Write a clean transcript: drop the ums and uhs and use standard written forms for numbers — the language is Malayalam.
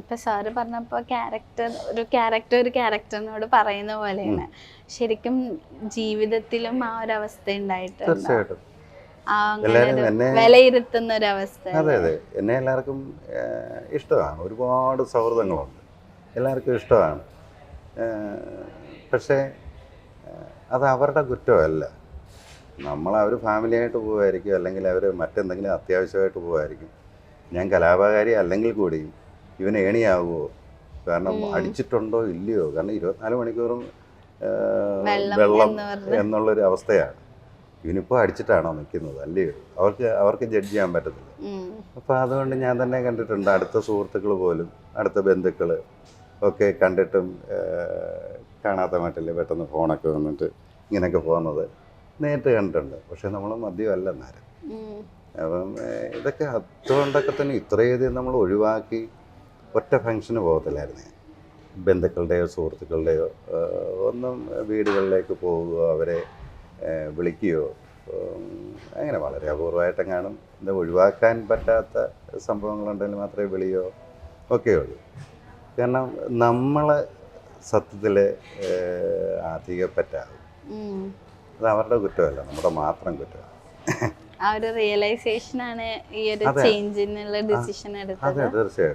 ഇപ്പൊ സാറ് പറഞ്ഞപ്പോ ഒരു ക്യാരക്ടറിനോട് പറയുന്ന പോലെയാണ്. ശരിക്കും ജീവിതത്തിലും ആ ഒരു അവസ്ഥ ഉണ്ടായിട്ടുണ്ട്. തീർച്ചയായിട്ടും വിലയിരുത്തുന്ന ഒരു അവസ്ഥ. അതെ അതെ, എന്നെ എല്ലാവർക്കും ഇഷ്ടമാണ്. ഒരുപാട് സൗഹൃദങ്ങളുണ്ട്, എല്ലാവർക്കും ഇഷ്ടമാണ്. പക്ഷേ അത് അവരുടെ കുറ്റമല്ല. അവർ ഫാമിലിയായിട്ട് പോകുമായിരിക്കും, അല്ലെങ്കിൽ അവർ മറ്റെന്തെങ്കിലും അത്യാവശ്യമായിട്ട് പോകുമായിരിക്കും. ഞാൻ കലാപകാരി അല്ലെങ്കിൽ കൂടിയും ഇവന് ഏണിയാവുമോ, കാരണം അടിച്ചിട്ടുണ്ടോ ഇല്ലയോ, കാരണം 24 മണിക്കൂറും വെള്ളം എന്നുള്ളൊരു അവസ്ഥയാണ്. ഇവനിപ്പോൾ അടിച്ചിട്ടാണോ നിൽക്കുന്നത് അല്ലയോ, അവർക്ക് ജഡ്ജ് ചെയ്യാൻ പറ്റത്തില്ല. അപ്പോൾ അതുകൊണ്ട് ഞാൻ തന്നെ കണ്ടിട്ടുണ്ട്, അടുത്ത സുഹൃത്തുക്കൾ പോലും, അടുത്ത ബന്ധുക്കൾ ഒക്കെ കണ്ടിട്ടും കാണാത്ത മട്ടില്ല പെട്ടെന്ന് ഫോണൊക്കെ വന്നിട്ട് ഇങ്ങനെയൊക്കെ പോകുന്നത് നേരിട്ട് കണ്ടിട്ടുണ്ട്. പക്ഷെ നമ്മൾ മദ്യമല്ല നേരം. അപ്പം ഇതൊക്കെ അതുകൊണ്ടൊക്കെ തന്നെ ഇത്രയധികം നമ്മൾ ഒഴിവാക്കി ഒറ്റ ഫംഗ്ഷന് പോകത്തില്ലായിരുന്നു. ബന്ധുക്കളുടെയോ സുഹൃത്തുക്കളുടെയോ ഒന്നും വീടുകളിലേക്ക് പോവുകയോ അവരെ വിളിക്കുകയോ അങ്ങനെ വളരെ അപൂർവമായിട്ടെങ്ങാനും ഇത് ഒഴിവാക്കാൻ പറ്റാത്ത സംഭവങ്ങളുണ്ടെങ്കിൽ മാത്രമേ വിളിയോ ഒക്കെ ഉള്ളൂ. കാരണം നമ്മൾ സത്യത്തിൽ അധികപ്പറ്റാകും. അത് അവരുടെ കുറ്റമല്ല, നമ്മുടെ മാത്രം കുറ്റമാണ്. ആ ഒരു റിയലൈസേഷൻ ആണ് ഈ ഒരു ചേഞ്ചിനുള്ള ഡിസിഷൻ എടുത്തത്. അതെ, തീർച്ചയായിട്ടും.